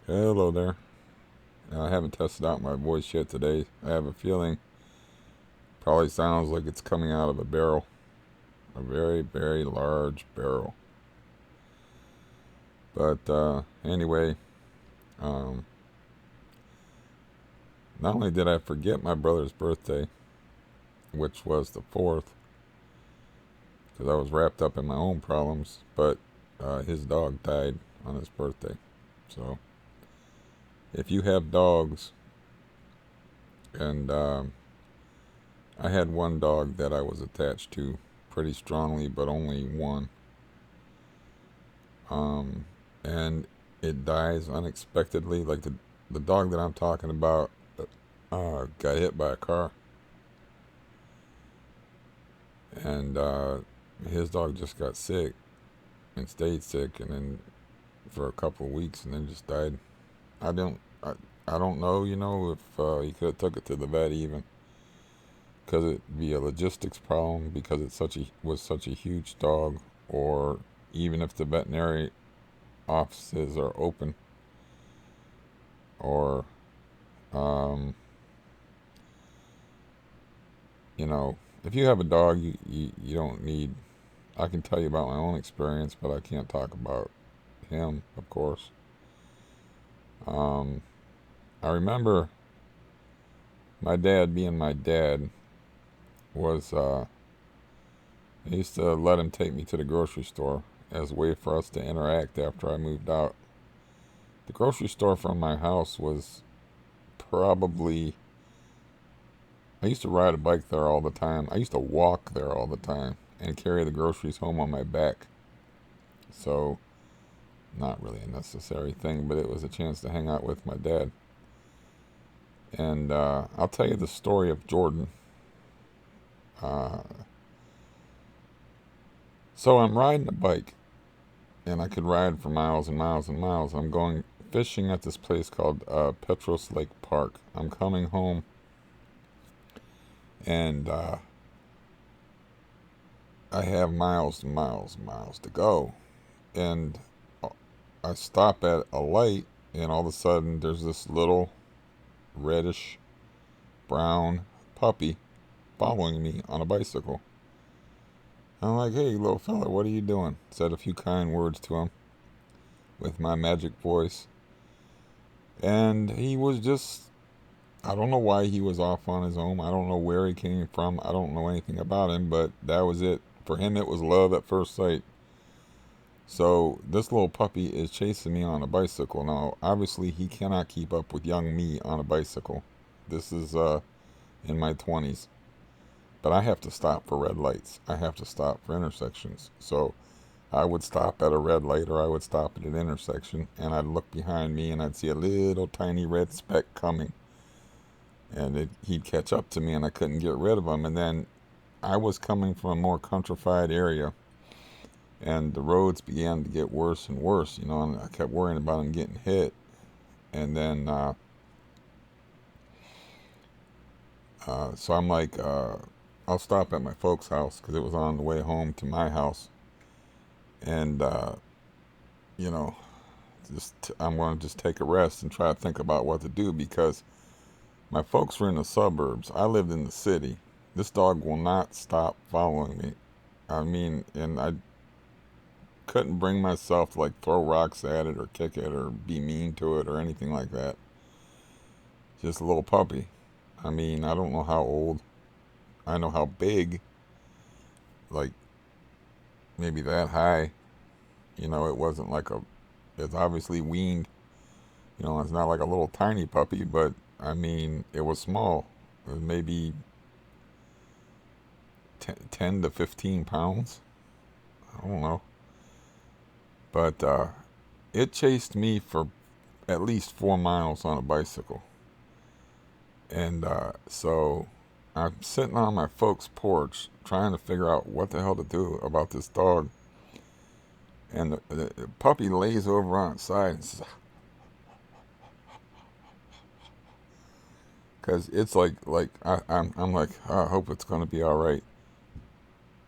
Hello there. I haven't tested out my voice yet today. I have a feeling probably sounds like it's coming out of a barrel, a very, very large barrel. But anyway, um, not only did I forget my brother's birthday, which was the 4th, because I was wrapped up in my own problems, but his dog died on his birthday. So if you have dogs, and I had one dog that I was attached to pretty strongly, but only one. Um, and it dies unexpectedly. Like the dog that I'm talking about got hit by a car, and his dog just got sick and stayed sick, and then for a couple of weeks, and then just died. I don't, I, I don't know, if he could have took it to the vet even, because it'd be a logistics problem because it's such a huge dog, or even if the veterinary offices are open, or um, if you have a dog, you don't need. I can tell you about my own experience, but I can't talk about him, of course. Um, I remember my dad being my dad was. I used to let him take me to the grocery store as a way for us to interact after I moved out. The grocery store from my house was probably. I used to ride a bike there all the time. I used to walk there all the time and carry the groceries home on my back. So, not really a necessary thing, but it was a chance to hang out with my dad. And I'll tell you the story of Jordan. Uh, so I'm riding a bike, and I could ride for miles and miles and miles. I'm going fishing at this place called Petros Lake Park. I'm coming home, and I have miles and miles and miles to go. And I stop at a light, and all of a sudden, there's this little reddish brown puppy following me on a bicycle. I'm like, hey, little fella, what are you doing? Said a few kind words to him with my magic voice. And he was just, I don't know why he was off on his own. I don't know where he came from. I don't know anything about him, but that was it. For him, it was love at first sight. So this little puppy is chasing me on a bicycle. Now, obviously, he cannot keep up with young me on a bicycle. This is in my 20s. But I have to stop for red lights. I have to stop for intersections. So I would stop at a red light, or I would stop at an intersection, and I'd look behind me and I'd see a little tiny red speck coming. And he'd catch up to me, and I couldn't get rid of him. And then I was coming from a more countrified area, and the roads began to get worse and worse, and I kept worrying about him getting hit. And then, so I'm like, I'll stop at my folks' house because it was on the way home to my house. And, you know, I'm going to just take a rest and try to think about what to do because my folks were in the suburbs. I lived in the city. This dog will not stop following me. I mean, and I couldn't bring myself to like throw rocks at it or kick it or be mean to it or anything like that. Just a little puppy. I mean, I don't know how old. I know how big. Like maybe that high. It wasn't like a. It's obviously weaned. It's not like a little tiny puppy, but I mean, it was small. It was maybe 10 to 15 pounds. I don't know. But it chased me for at least 4 miles on a bicycle. And so I'm sitting on my folks' porch trying to figure out what the hell to do about this dog. And the puppy lays over on its side and says, because it's I'm like, I hope it's going to be all right.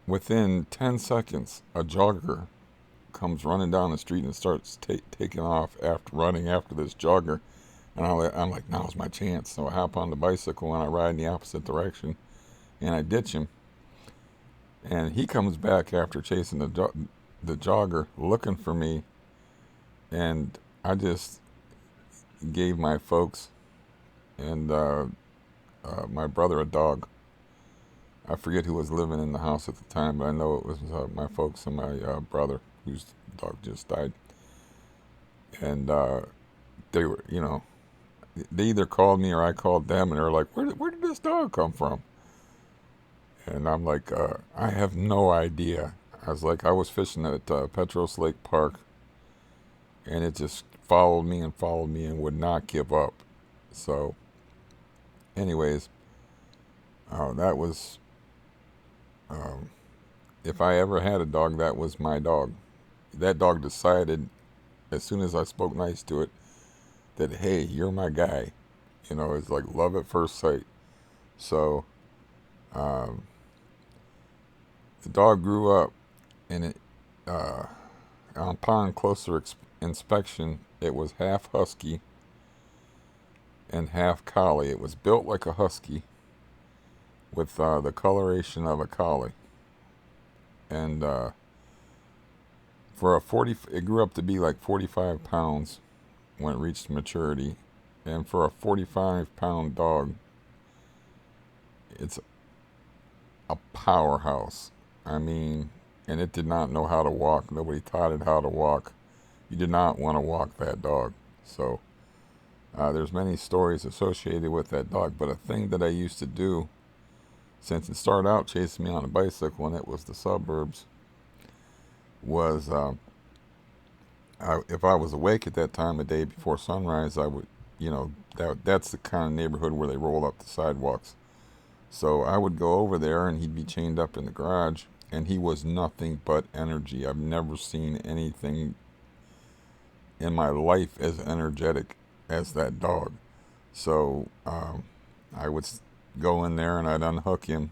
Within 10 seconds, a jogger comes running down the street and starts taking off running after this jogger. And I'm like, now's my chance. So I hop on the bicycle and I ride in the opposite direction, and I ditch him. And he comes back after chasing the jogger, looking for me. And I just gave my folks and my brother a dog. I forget who was living in the house at the time, but I know it was my folks and my brother, whose dog just died. And they were, they either called me or I called them, and they were like, where did this dog come from? And I'm like, I have no idea. I was fishing at Petros Lake Park, and it just followed me and would not give up. So, anyways, that was, if I ever had a dog, that was my dog. That dog decided, as soon as I spoke nice to it, that, hey, you're my guy. It's like love at first sight. So, the dog grew up, and upon closer inspection, it was half husky and half collie. It was built like a husky with the coloration of a collie. And it grew up to be like 45 pounds when it reached maturity. And for a 45-pound dog, it's a powerhouse. I mean, and it did not know how to walk. Nobody taught it how to walk. You did not want to walk that dog. So there's many stories associated with that dog. But a thing that I used to do, since it started out chasing me on a bicycle and it was the suburbs, was if I was awake at that time of day before sunrise, I would, that's the kind of neighborhood where they roll up the sidewalks. So I would go over there, and he'd be chained up in the garage, and he was nothing but energy. I've never seen anything in my life as energetic as that dog. So I would go in there and I'd unhook him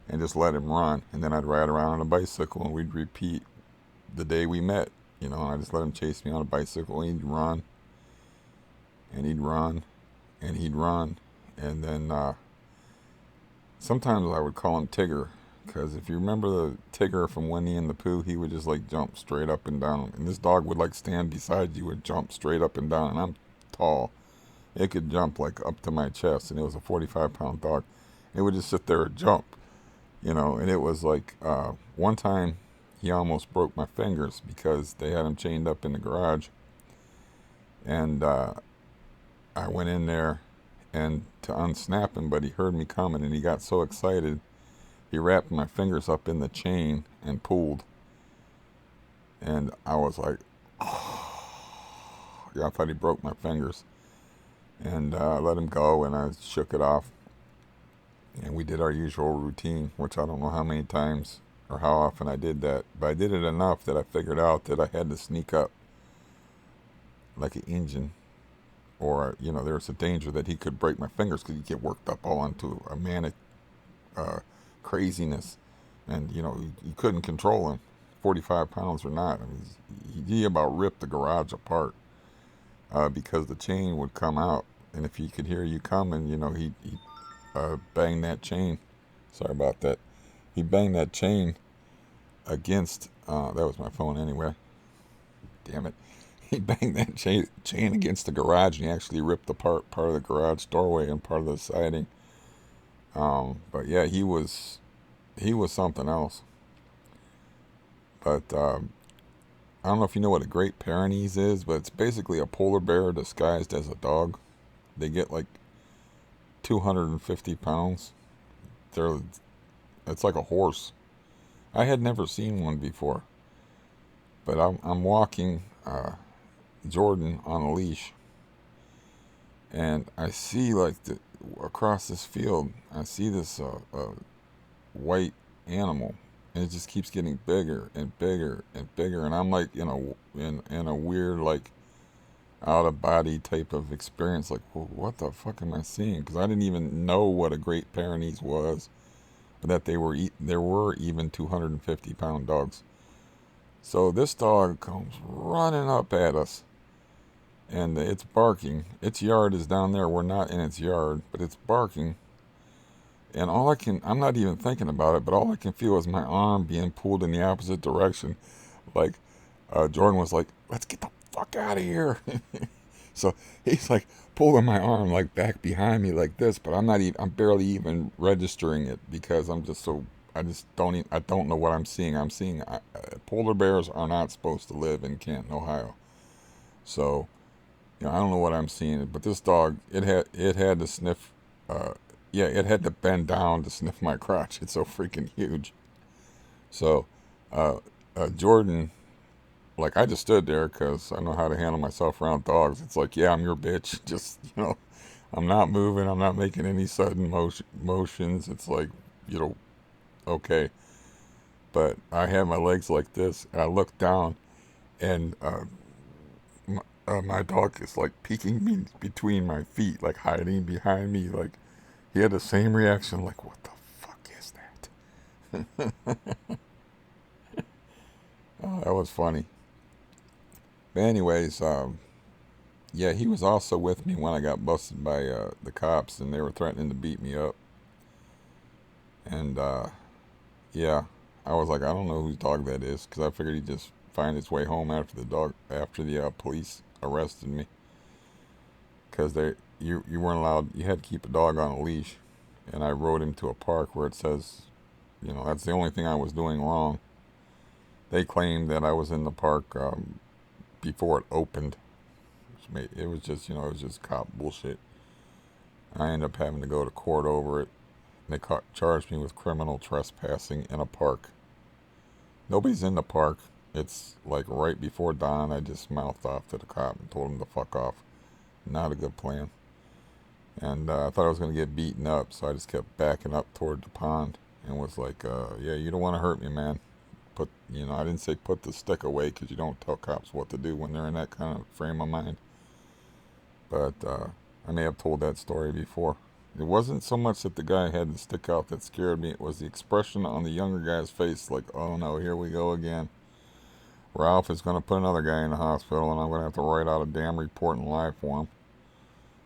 and just let him run, and then I'd ride around on a bicycle, and we'd repeat the day we met. I just let him chase me on a bicycle, and he'd run, and he'd run, and he'd run, and then sometimes I would call him Tigger, because if you remember the Tigger from Winnie and the Pooh, he would just like jump straight up and down, and this dog would like stand beside you and jump straight up and down, and I'm tall. It could jump like up to my chest, and it was a 45-pound dog. It would just sit there and jump, and it was like one time he almost broke my fingers because they had him chained up in the garage, and I went in there and to unsnap him, but he heard me coming, and he got so excited he wrapped my fingers up in the chain and pulled, and I was like, oh. Yeah, I thought he broke my fingers, and I let him go, and I shook it off, and we did our usual routine, which I don't know how many times or how often I did that, but I did it enough that I figured out that I had to sneak up like an engine, or there was a danger that he could break my fingers because he'd get worked up all into a manic craziness, and you couldn't control him, 45 pounds or not. I mean, he about ripped the garage apart because the chain would come out, and if he could hear you coming, he'd bang that chain. Sorry about that. He banged that chain against, that was my phone anyway. Damn it. He banged that chain against the garage, and he actually ripped apart part of the garage doorway and part of the siding. But yeah, he was something else. But I don't know if you know what a Great Pyrenees is, but it's basically a polar bear disguised as a dog. They get like 250 pounds. It's like a horse. I had never seen one before, but I'm walking Jordan on a leash, and I see like across this field, I see this white animal, and it just keeps getting bigger and bigger and bigger, and I'm like in a weird like out of body type of experience, like, well, what the fuck am I seeing? Because I didn't even know what a Great Pyrenees was, but that there were even 250-pound dogs. So this dog comes running up at us, and it's barking. Its yard is down there. We're not in its yard, but it's barking. And I'm not even thinking about it, but all I can feel is my arm being pulled in the opposite direction. Like, Jordan was like, let's get the fuck out of here. So he's like pulling my arm like back behind me like this, but I'm barely even registering it because I just don't I don't know what I'm seeing. Polar bears are not supposed to live in Canton, Ohio. So, I don't know what I'm seeing, but this dog, it had to sniff, yeah, it had to bend down to sniff my crotch. It's so freaking huge. So, uh, Jordan, like, I just stood there because I know how to handle myself around dogs. It's like, yeah, I'm your bitch. Just, I'm not moving. I'm not making any sudden motions. It's like, okay. But I had my legs like this, and I looked down, and my dog is like peeking me between my feet, like hiding behind me. Like, he had the same reaction, like, what the fuck is that? Oh, that was funny. But anyways, yeah, he was also with me when I got busted by the cops, and they were threatening to beat me up. And yeah, I was like, I don't know whose dog that is, because I figured he'd just find his way home after the police arrested me, because you weren't allowed, you had to keep a dog on a leash, and I rode him to a park where it says, that's the only thing I was doing wrong. They claimed that I was in the park before it opened. It was just, it was just cop bullshit. I ended up having to go to court over it. They charged me with criminal trespassing in a park. Nobody's in the park. It's like right before dawn. I just mouthed off to the cop and told him to fuck off. Not a good plan. And I thought I was going to get beaten up, so I just kept backing up toward the pond and was like, yeah, you don't want to hurt me, man. I didn't say put the stick away, because you don't tell cops what to do when they're in that kind of frame of mind. But I may have told that story before. It wasn't so much that the guy had to stick out that scared me. It was the expression on the younger guy's face, like, oh no, here we go again. Ralph is going to put another guy in the hospital, and I'm going to have to write out a damn report and lie for him.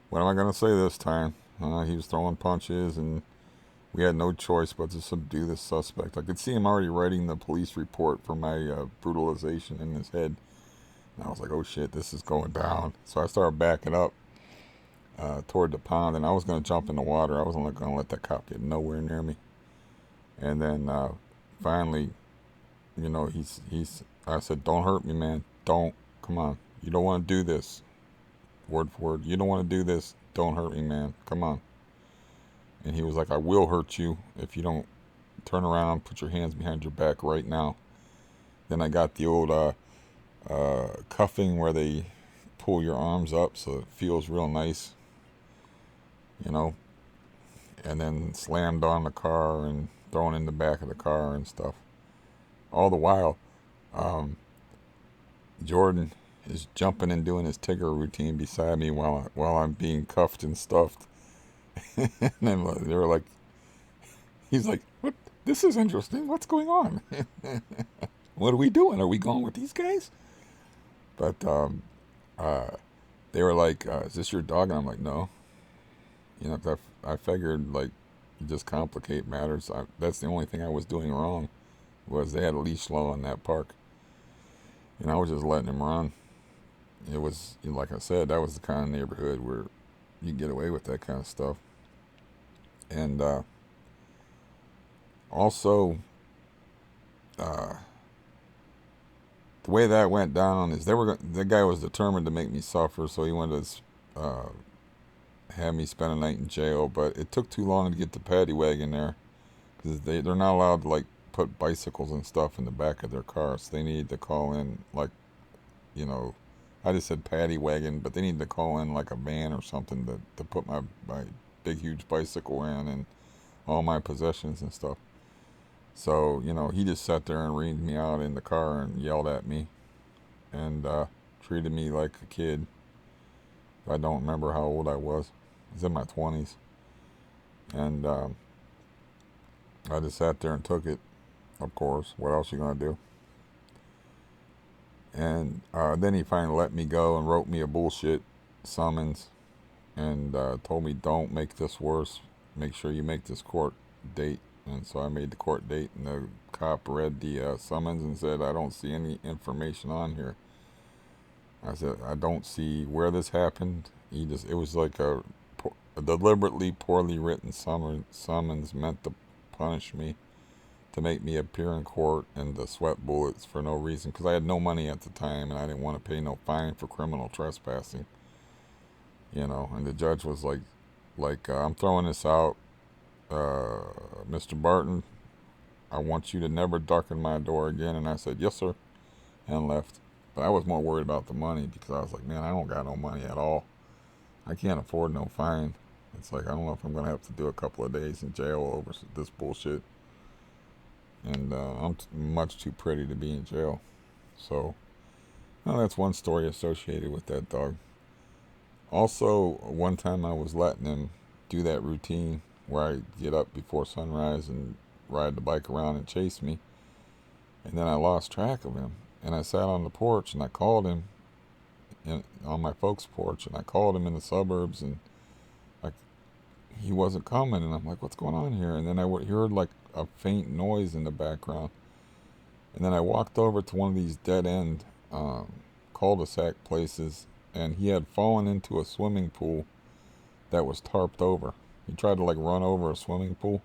What am I going to say this time? He was throwing punches, and we had no choice but to subdue this suspect. I could see him already writing the police report for my brutalization in his head. And I was like, oh shit, this is going down. So I started backing up toward the pond, and I was going to jump in the water. I wasn't going to let that cop get nowhere near me. And then finally, I said, don't hurt me, man. Don't. Come on. You don't want to do this. Word for word. You don't want to do this. Don't hurt me, man. Come on. And he was like, I will hurt you if you don't turn around, put your hands behind your back right now. Then I got the old cuffing where they pull your arms up so it feels real nice, and then slammed on the car and thrown in the back of the car and stuff. All the while, Jordan is jumping and doing his Tigger routine beside me while I'm being cuffed and stuffed. And then they were like, he's like, what? This is interesting. What's going on? What are we doing? Are we going with these guys? But uh, they were like, is this your dog? And I'm like, no. I figured, like, you just complicate matters. That's the only thing I was doing wrong, was they had a leash law in that park. And I was just letting him run. It was, like I said, that was the kind of neighborhood where you get away with that kind of stuff. And also, the way that went down is the guy was determined to make me suffer, so he wanted to have me spend a night in jail. But it took too long to get the paddy wagon there, because they're not allowed to, like, put bicycles and stuff in the back of their cars. They need to call in, like, I just said paddy wagon, but they need to call in like a van or something to put my big huge bicycle in and all my possessions and stuff. So, he just sat there and reamed me out in the car and yelled at me and treated me like a kid. I don't remember how old I was. I was in my 20s. And I just sat there and took it, of course. What else you going to do? And then he finally let me go and wrote me a bullshit summons and told me, don't make this worse. Make sure you make this court date. And so I made the court date, and the cop read the summons and said, I don't see any information on here. I said, I don't see where this happened. It was like a deliberately poorly written summons meant to punish me, to make me appear in court and to sweat bullets for no reason, because I had no money at the time and I didn't want to pay no fine for criminal trespassing, And the judge was like, I'm throwing this out, Mr. Barton. I want you to never darken my door again. And I said, yes, sir, and left. But I was more worried about the money because I was like, man, I don't got no money at all. I can't afford no fine. It's like, I don't know if I'm going to have to do a couple of days in jail over this bullshit. And I'm much too pretty to be in jail. So, that's one story associated with that dog. Also, one time I was letting him do that routine where I get up before sunrise and ride the bike around and chase me. And then I lost track of him. And I sat on the porch and I called him on my folks' porch. And I called him in the suburbs and he wasn't coming. And I'm like, what's going on here? And then I heard like a faint noise in the background. And then I walked over to one of these dead-end cul-de-sac places, and he had fallen into a swimming pool that was tarped over. He tried to like run over a swimming pool,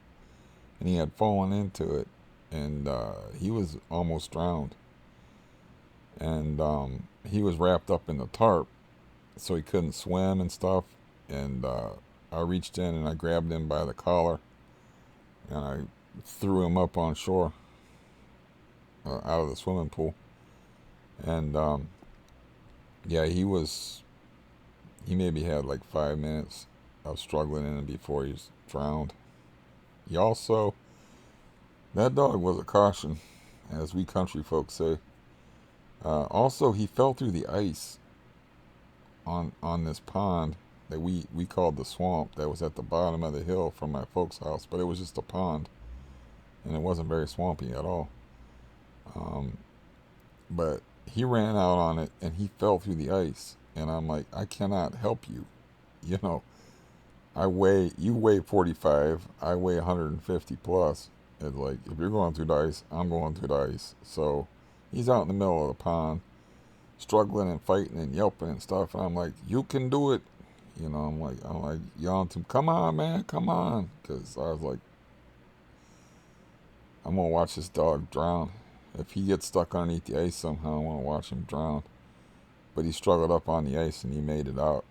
and he had fallen into it, and he was almost drowned. And he was wrapped up in the tarp, so he couldn't swim and stuff. And I reached in and I grabbed him by the collar, and I threw him up on shore. Out of the swimming pool. And yeah, he maybe had like 5 minutes of struggling in it before he was drowned. That dog was a caution, as we country folks say. Also, he fell through the ice on this pond that we called the swamp, that was at the bottom of the hill from my folks' house, but it was just a pond, and it wasn't very swampy at all. But he ran out on it and he fell through the ice. And I'm like, I cannot help you. You weigh 45, I weigh 150 plus. It's like, if you're going through the ice, I'm going through the ice. So he's out in the middle of the pond, struggling and fighting and yelping and stuff. And I'm like, you can do it. I'm like yelling to him, come on, man, come on. Because I was like, I'm going to watch this dog drown. If he gets stuck underneath the ice somehow, I want to watch him drown. But he struggled up on the ice and he made it out.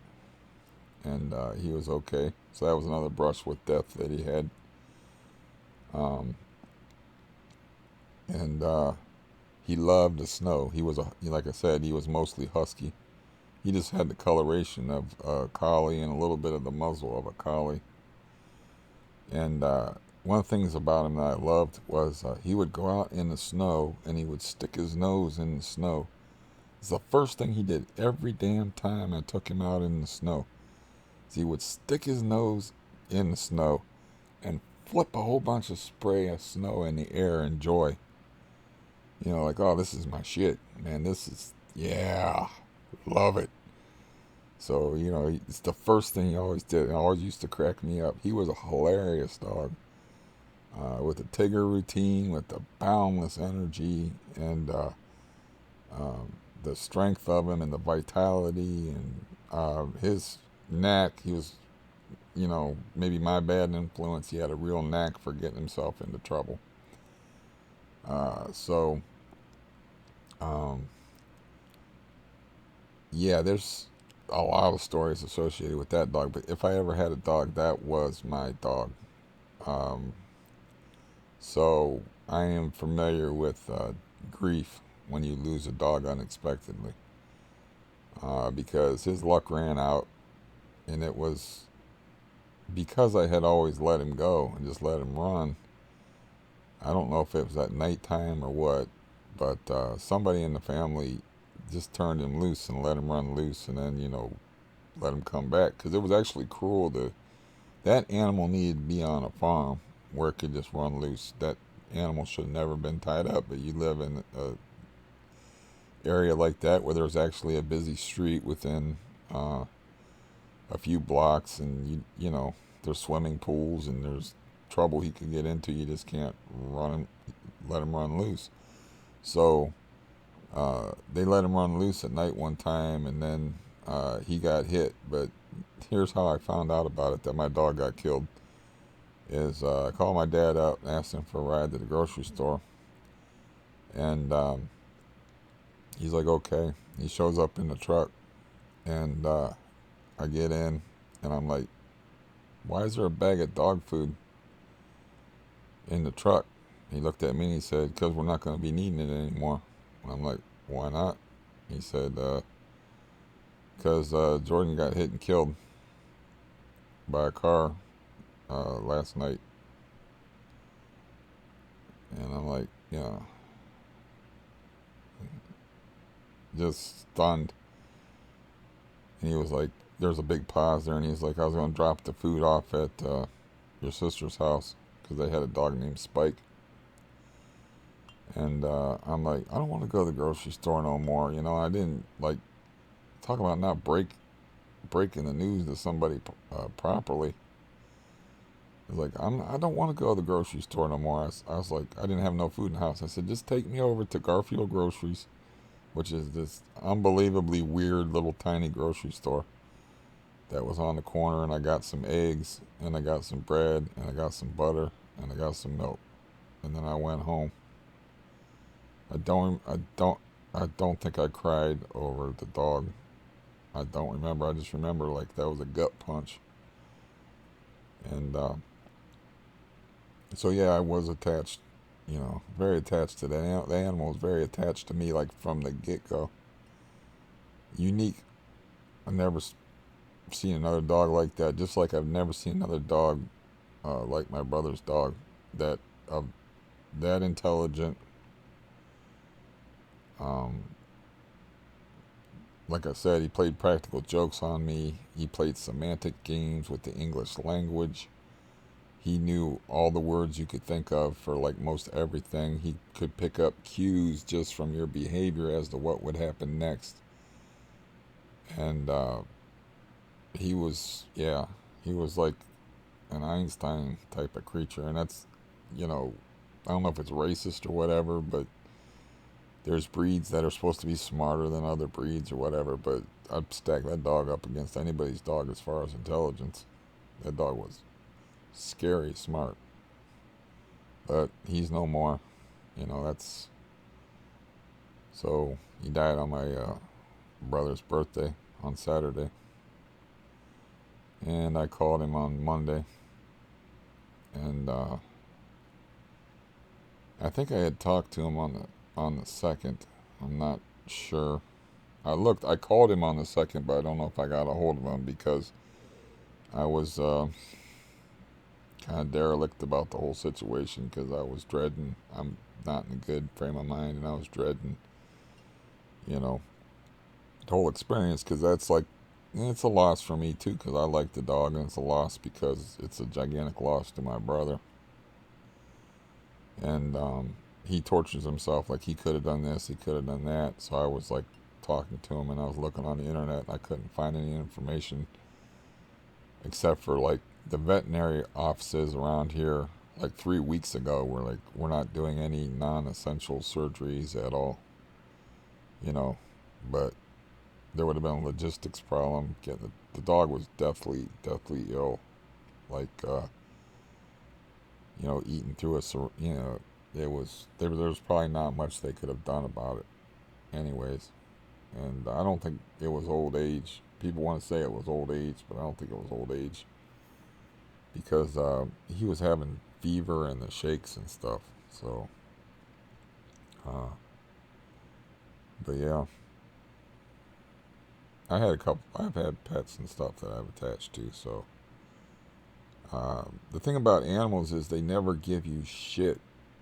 And he was okay. So that was another brush with death that he had. And he loved the snow. Like I said, he was mostly husky. He just had the coloration of a collie and a little bit of the muzzle of a collie. And one of the things about him that I loved was he would go out in the snow and he would stick his nose in the snow. It's the first thing he did every damn time I took him out in the snow. He would stick his nose in the snow and flip a whole bunch of spray of snow in the air in joy. Like, oh, this is my shit, man. Yeah, love it. So, it's the first thing he always did. It always used to crack me up. He was a hilarious dog. With the Tigger routine, with the boundless energy, and the strength of him, and the vitality, and his knack. He was, maybe my bad influence. He had a real knack for getting himself into trouble. Yeah, there's a lot of stories associated with that dog, but if I ever had a dog, that was my dog. So I am familiar with grief when you lose a dog unexpectedly, because his luck ran out, and it was because I had always let him go and just let him run. I don't know if it was at nighttime or what, but somebody in the family just turned him loose and let him run loose, and then let him come back, because it was actually cruel that animal needed to be on a farm where it could just run loose. That animal should have never been tied up, but you live in area like that where there's actually a busy street within uh, a few blocks, and you know there's swimming pools and there's trouble he could get into. You just can't run him, let him run loose. So they let him run loose at night one time, and then he got hit. But here's how I found out about it, that my dog got killed. Is I called my dad up and asked him for a ride to the grocery store, and he's like, okay. He shows up in the truck, and I get in, and I'm like, why is there a bag of dog food in the truck? He looked at me and he said, because we're not going to be needing it anymore. And I'm like, why not? He said, because Jordan got hit and killed by a car last night. And I'm like, yeah, just stunned. And he was like, there's a big pause there, and he's like, I was going to drop the food off at your sister's house because they had a dog named Spike. And I'm like, I don't want to go to the grocery store no more. You know, I didn't like talk about not breaking the news to somebody properly. It's like, I don't want to go to the grocery store no more. I was like, I didn't have no food in the house. I said, just take me over to Garfield Groceries, which is this unbelievably weird little tiny grocery store that was on the corner, and I got some eggs, and I got some bread, and I got some butter, and I got some milk, and then I went home. I don't think I cried over the dog. I don't remember. I just remember like that was a gut punch. And so yeah, I was attached, you know, very attached to that. The animal was very attached to me, like from the get go. Unique. I never seen another dog like that. Just like I've never seen another dog like my brother's dog. That that intelligent. Um, like I said, he played practical jokes on me. He played semantic games with the English language. He knew all the words you could think of for like most everything. He could pick up cues just from your behavior as to what would happen next. And he was, yeah, he was like an Einstein type of creature. And that's, you know, I don't know if it's racist or whatever, but there's breeds that are supposed to be smarter than other breeds or whatever. But I'd stack that dog up against anybody's dog as far as intelligence. That dog was scary smart. But he's no more. You know, that's. So he died on my brother's birthday on Saturday. And I called him on Monday. And I think I had talked to him on the second. I'm not sure. I called him on the second, but I don't know if I got a hold of him because I was kind of derelict about the whole situation because I was dreading. I'm not in a good frame of mind, and I was dreading, you know, the whole experience because that's like, it's a loss for me too because I like the dog, and it's a loss because it's a gigantic loss to my brother. And he tortures himself like he could have done this, he could have done that. So I was like talking to him, and I was looking on the internet, and I couldn't find any information except for like the veterinary offices around here. Like 3 weeks ago, were like, we're not doing any non-essential surgeries at all, you know. But there would have been a logistics problem. The dog was deathly ill, like you know, eating through you know, there was probably not much they could have done about it, anyways. And I don't think it was old age. People want to say it was old age, but I don't think it was old age because he was having fever and the shakes and stuff. So, uh, but yeah, I've had pets and stuff that I've attached to. So, the thing about animals is they never give you shit.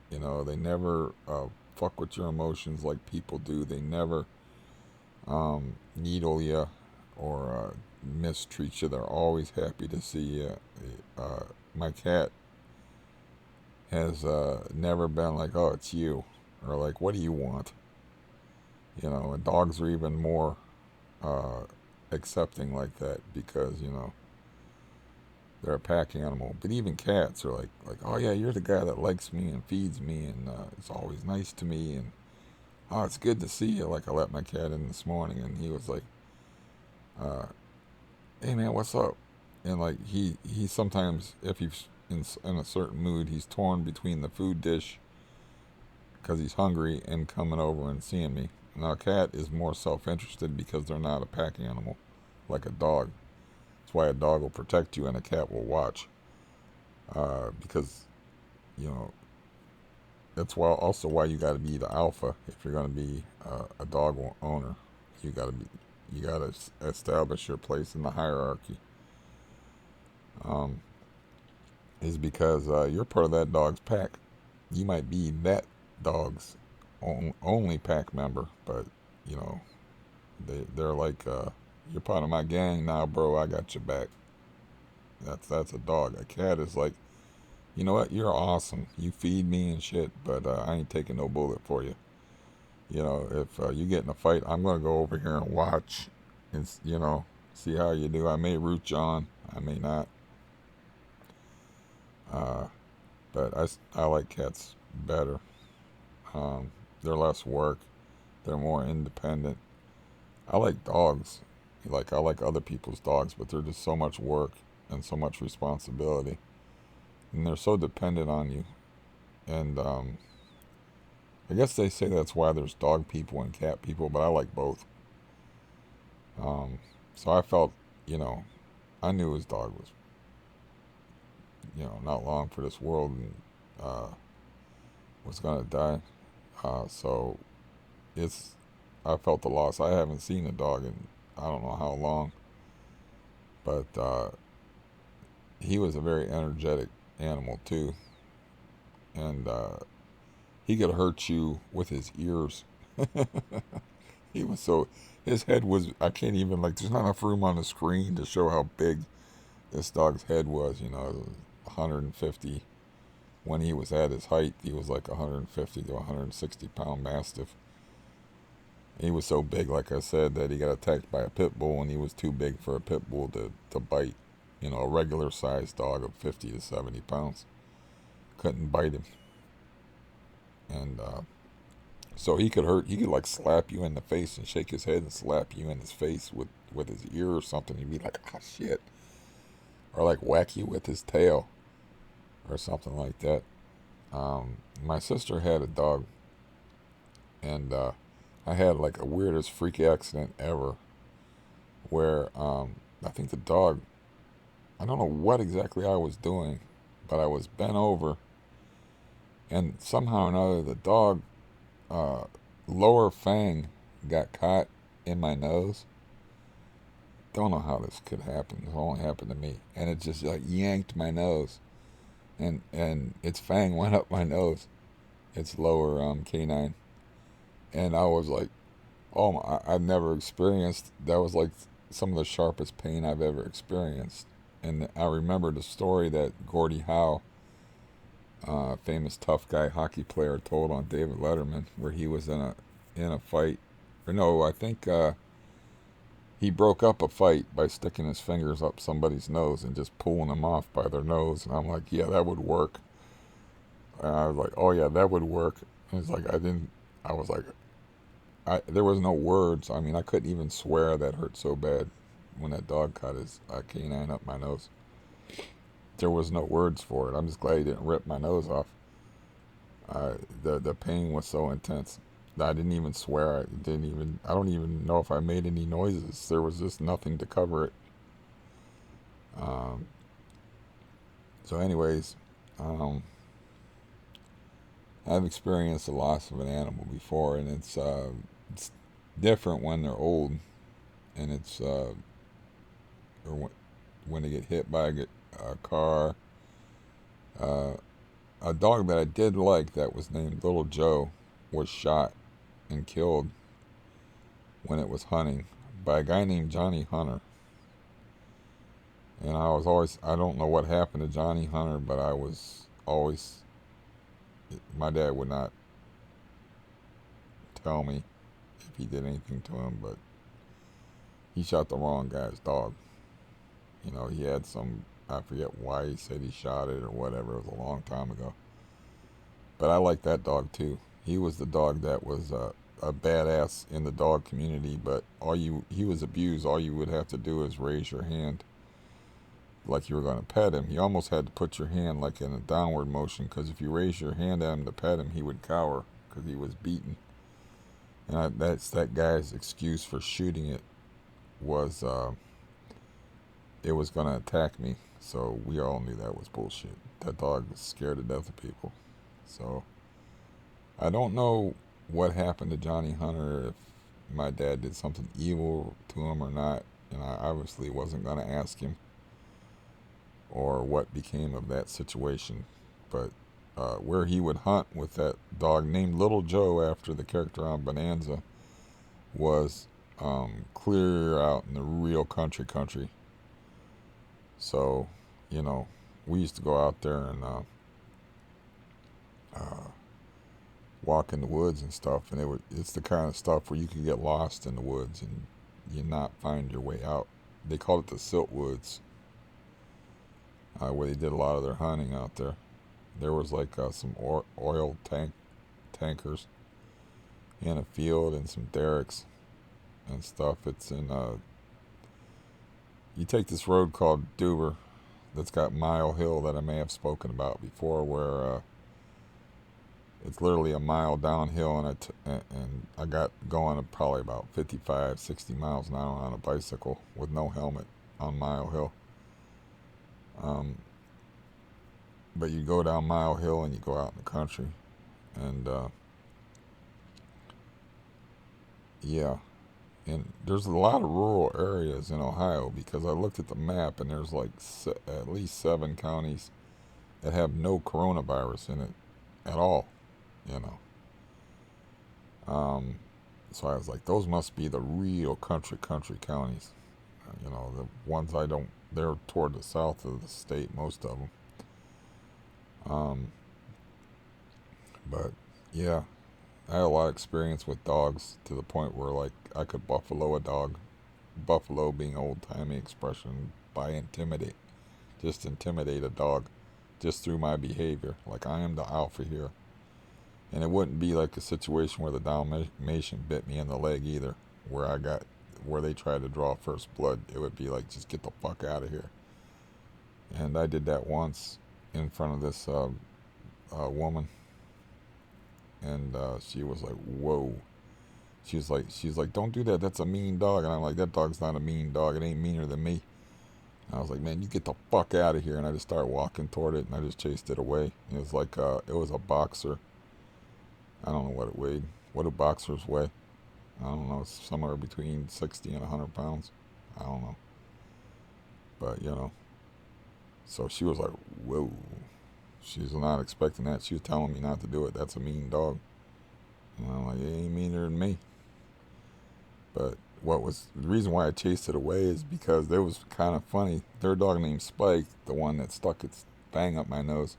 You know, they never fuck with your emotions like people do. They never needle you or mistreat you. They're always happy to see you. My cat has never been like, oh, it's you, or like, what do you want? And dogs are even more uh, accepting like that because they're a pack animal. But even cats are like, oh yeah, you're the guy that likes me and feeds me and it's always nice to me and oh, it's good to see you. Like I let my cat in this morning and he was like, uh, hey man, what's up? And like he sometimes if he's in a certain mood, he's torn between the food dish because he's hungry and coming over and seeing me. Now a cat is more self-interested because they're not a pack animal like a dog. That's why a dog will protect you and a cat will watch. Because you know that's why also why you got to be the alpha if you're going to be a dog owner. You got to be you got to establish your place in the hierarchy. Um, is because you're part of that dog's pack. You might be that dog's only pack member, but you know they're like you're part of my gang now, bro. I got your back. That's a dog. A cat is like, you know what? You're awesome. You feed me and shit, but I ain't taking no bullet for you. If you get in a fight, I'm gonna go over here and watch, and see how you do. I may root you on, I may not. Uh, but I like cats better. They're less work. They're more independent. I like dogs. Like I like other people's dogs, but they're just so much work and so much responsibility, and they're so dependent on you. And I guess they say that's why there's dog people and cat people, but I like both. Um, so I felt, you know, I knew his dog was, not long for this world and uh, was gonna die. So it's, I felt the loss. I haven't seen a dog in I don't know how long, but he was a very energetic animal too, and he could hurt you with his ears. He was so, his head was, I can't even, like, there's not enough room on the screen to show how big this dog's head was, 150. When he was at his height, he was like 150 to 160 pound mastiff. He was so big, like I said, that he got attacked by a pit bull, and he was too big for a pit bull to bite. A regular sized dog of 50 to 70 pounds couldn't bite him. And so he could like slap you in the face and shake his head and slap you in his face with his ear or something. He'd be like, ah, shit. Or like whack you with his tail or something like that. My sister had a dog, and I had like a weirdest freak accident ever where I think the dog, I don't know what exactly I was doing, but I was bent over, and somehow or another the dog uh, lower fang got caught in my nose. Don't know how this could happen. It only happened to me, and it just like yanked my nose, and its fang went up my nose, its lower canine, and I was like, oh my! I've never experienced that. Was like some of the sharpest pain I've ever experienced, and I remember the story that Gordie Howe, famous tough guy hockey player, told on David Letterman, where he was in a fight, or no, I think he broke up a fight by sticking his fingers up somebody's nose and just pulling them off by their nose, and I'm like, yeah, that would work. And I was like, oh yeah, that would work. And it's like I didn't. I was like, there was no words. I mean, I couldn't even swear. That hurt so bad when that dog cut his canine up my nose. There was no words for it. I'm just glad he didn't rip my nose off. The pain was so intense that I didn't even swear. I don't even know if I made any noises. There was just nothing to cover it. Um, so, anyways, um, I've experienced the loss of an animal before, and it's different when they're old, and it's or when they get hit by a car. Uh, a dog that I did like that was named Little Joe was shot and killed when it was hunting by a guy named Johnny Hunter. And I don't know what happened to Johnny Hunter, but I was always, my dad would not tell me he did anything to him, but he shot the wrong guy's dog. You know, he had some, I forget why he said he shot it or whatever. It was a long time ago. But I like that dog too. He was the dog that was a badass in the dog community, but he was abused. All you would have to do is raise your hand like you were going to pet him. You almost had to put your hand like in a downward motion, because if you raise your hand at him to pet him, he would cower because he was beaten. And that's that guy's excuse for shooting it, was it was going to attack me. So we all knew that was bullshit. That dog was scared to death of people. So I don't know what happened to Johnny Hunter, if my dad did something evil to him or not. And I obviously wasn't going to ask him, or what became of that situation. But where he would hunt with that dog named Little Joe, after the character on Bonanza, was clear out in the real country. So, you know, we used to go out there and walk in the woods and stuff, and it's the kind of stuff where you could get lost in the woods and you not find your way out. They called it the Silt Woods, where they did a lot of their hunting out there. There was like some oil tankers in a field and some derricks and stuff. It's in you take this road called Duber that's got Mile Hill that I may have spoken about before, where it's literally a mile downhill, and I got going at probably about 55, 60 miles an hour on a bicycle with no helmet on Mile Hill. But you go down Mile Hill and you go out in the country, and yeah, and there's a lot of rural areas in Ohio, because I looked at the map and there's like at least 7 counties that have no coronavirus in it at all, you know. So I was like, those must be the real country counties, you know, the ones they're toward the south of the state, most of them. But yeah, I had a lot of experience with dogs, to the point where like I could buffalo a dog. Buffalo being old timey expression, by intimidate a dog just through my behavior. Like, I am the alpha here. And it wouldn't be like a situation where the Dalmatian bit me in the leg either, where they tried to draw first blood. It would be like, just get the fuck out of here. And I did that once in front of this woman, and she was like, "Whoa." She's like, "Don't do that. That's a mean dog." And I'm like, "That dog's not a mean dog. It ain't meaner than me." And I was like, "Man, you get the fuck out of here." And I just started walking toward it, and I just chased it away. It was like, it was a boxer. I don't know what it weighed. What do boxers weigh? I don't know. It's somewhere between 60 and 100 pounds. I don't know. But, you know. So she was like, "Whoa." She's not expecting that. She was telling me not to do it. That's a mean dog. And I'm like, it ain't meaner than me. But the reason why I chased it away is because it was kind of funny. Their dog named Spike, the one that stuck its fang up my nose,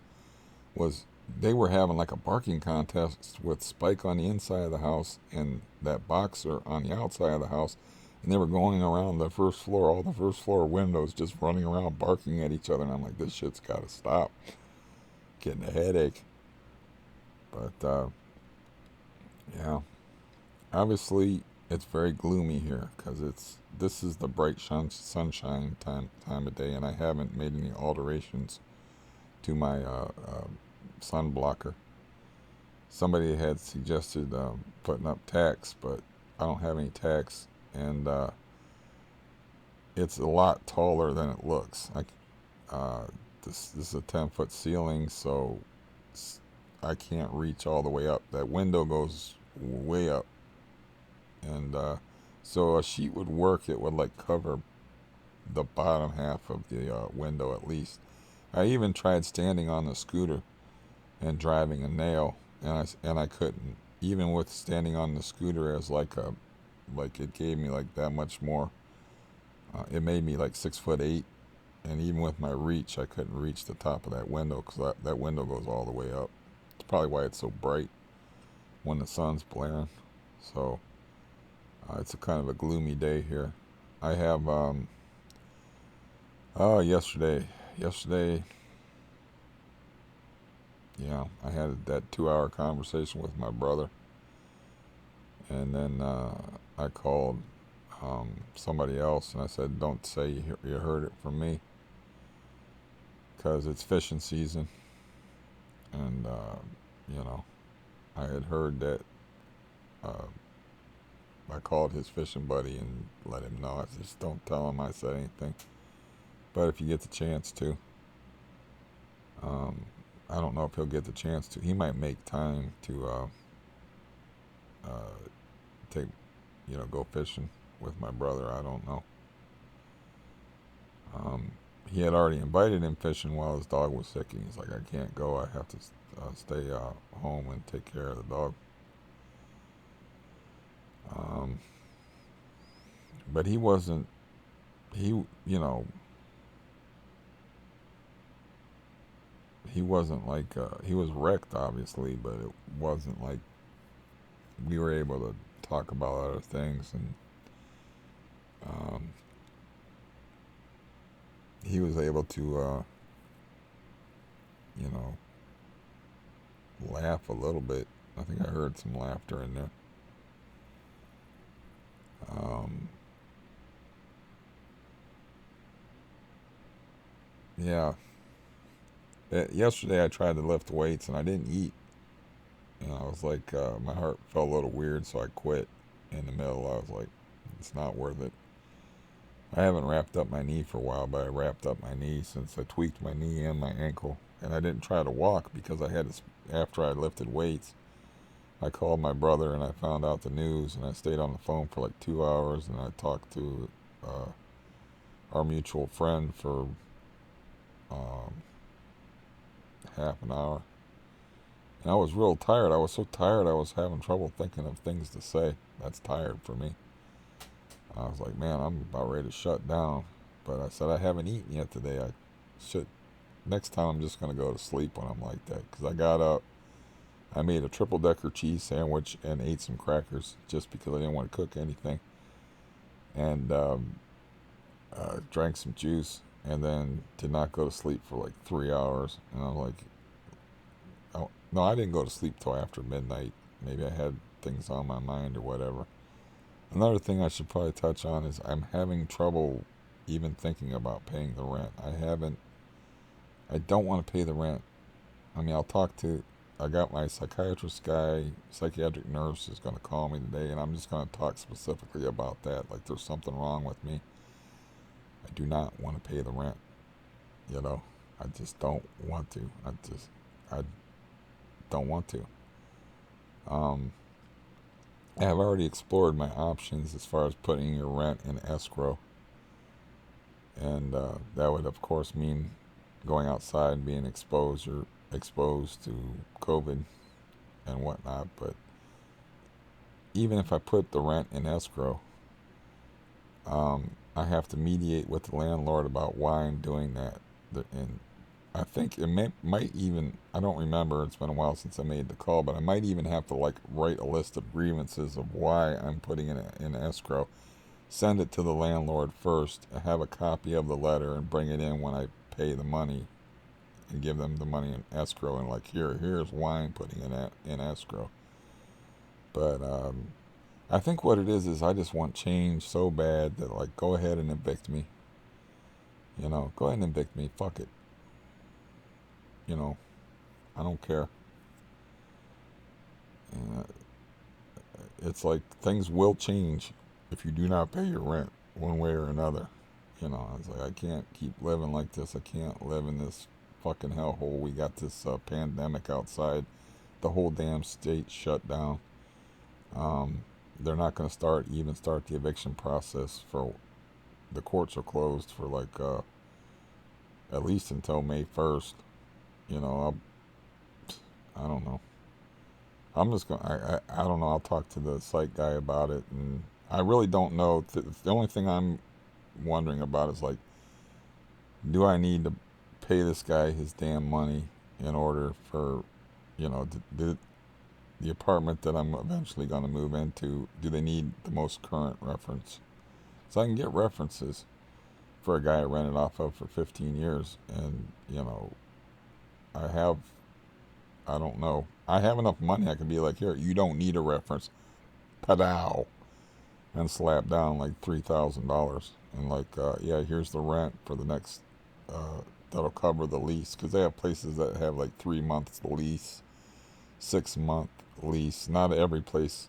they were having like a barking contest with Spike on the inside of the house and that boxer on the outside of the house. And they were going around the first floor, all the first floor windows, just running around barking at each other. And I'm like, this shit's got to stop. Getting a headache. But, yeah. Obviously, it's very gloomy here, because this is the bright sunshine time of day, and I haven't made any alterations to my sun blocker. Somebody had suggested putting up tacks, but I don't have any tacks, and it's a lot taller than it looks. This is a 10-foot ceiling, so I can't reach all the way up. That window goes way up, and so a sheet would work. It would like cover the bottom half of the window at least. I even tried standing on the scooter and driving a nail, and I couldn't. Even with standing on the scooter as like it gave me like that much more. It made me like 6'8", and even with my reach, I couldn't reach the top of that window, because that window goes all the way up. It's probably why it's so bright when the sun's blaring. So It's a kind of a gloomy day here. I have yesterday, yeah, I had that 2 hour conversation with my brother, and then I called somebody else, and I said, "Don't say you heard it from me, because it's fishing season." And you know, I had heard that. Uh, I called his fishing buddy and let him know. I just don't tell him I said anything. But if you get the chance to, um, I don't know if he'll get the chance to. He might make time to uh, take, go fishing with my brother. I don't know. Um, he had already invited him fishing while his dog was sick, and he's like, "I can't go. I have to stay home and take care of the dog." Um, but he wasn't. He, he wasn't like he was wrecked, obviously, but it wasn't like we were able to talk about other things, and um, he was able to, you know, laugh a little bit. I think I heard some laughter in there. Um, yeah. Yesterday I tried to lift weights and I didn't eat. And I was like, my heart felt a little weird, so I quit in the middle. I was like, it's not worth it. I haven't wrapped up my knee for a while, but I wrapped up my knee since I tweaked my knee and my ankle. And I didn't try to walk because I had to, after I lifted weights, I called my brother and I found out the news, and I stayed on the phone for like 2 hours, and I talked to our mutual friend for um, half an hour. And I was real tired. I was so tired I was having trouble thinking of things to say. That's tired for me. I was like, man, I'm about ready to shut down. But I said, I haven't eaten yet today. I should. Next time I'm just going to go to sleep when I'm like that. Because I got up, I made a triple decker cheese sandwich and ate some crackers just because I didn't want to cook anything. And drank some juice, and then did not go to sleep for like 3 hours. And I'm like, oh, no, I didn't go to sleep till after midnight. Maybe I had things on my mind or whatever. Another thing I should probably touch on is I'm having trouble even thinking about paying the rent. I don't want to pay the rent. I mean, I got my psychiatrist guy, psychiatric nurse is going to call me today, and I'm just going to talk specifically about that. Like, there's something wrong with me. I do not want to pay the rent. I just don't want to. I don't want to. Um, I have already explored my options as far as putting your rent in escrow. And that would, of course, mean going outside and being exposed to COVID and whatnot. But even if I put the rent in escrow, I have to mediate with the landlord about why I'm doing that. And I think might even, I don't remember, it's been a while since I made the call, but I might even have to like write a list of grievances of why I'm putting it in escrow, send it to the landlord first, have a copy of the letter, and bring it in when I pay the money, and give them the money in escrow, and like, here's why I'm putting it in escrow. But I think what it is I just want change so bad that, like, go ahead and evict me. Go ahead and evict me. Fuck it. I don't care. And it's like things will change if you do not pay your rent one way or another. It's like I can't keep living like this. I can't live in this fucking hellhole. We got this pandemic outside. The whole damn state shut down. They're not going to start the eviction process for, the courts are closed for like at least until May 1st. I don't know. I'm just going to, I don't know. I'll talk to the site guy about it. And I really don't know. The only thing I'm wondering about is, like, do I need to pay this guy his damn money in order for, the apartment that I'm eventually going to move into, do they need the most current reference? So I can get references for a guy I rented off of for 15 years. And, I have, I don't know, I have enough money I can be like, here, you don't need a reference. Padow. And slap down like $3,000. And like, yeah, here's the rent for the next, that'll cover the lease. Because they have places that have like 3 months lease, 6 month lease. Not every place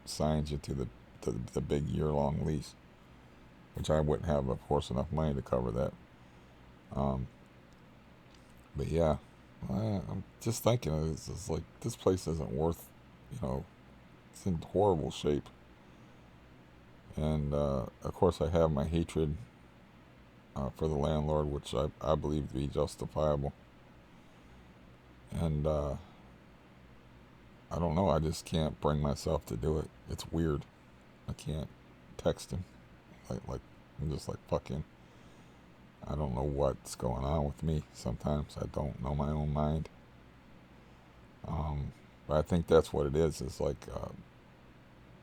signs you to the big year-long lease, which I wouldn't have, of course, enough money to cover that. Um, but yeah, I'm just thinking, it's like this place isn't worth, it's in horrible shape. And of course, I have my hatred for the landlord, which I believe to be justifiable. And I don't know, I just can't bring myself to do it. It's weird. I can't text him. Like I'm just like, fucking. I don't know what's going on with me. Sometimes I don't know my own mind. But I think that's what it is. It's like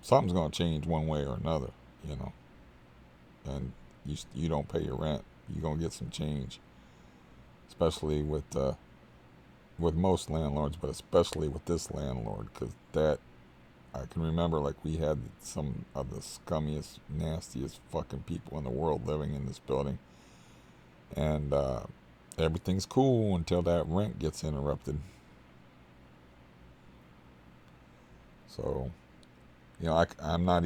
something's going to change one way or another, you know. And you don't pay your rent, you're going to get some change. Especially with most landlords, but especially with this landlord, because that I can remember, like, we had some of the scummiest, nastiest fucking people in the world living in this building, and everything's cool until that rent gets interrupted. So, I'm not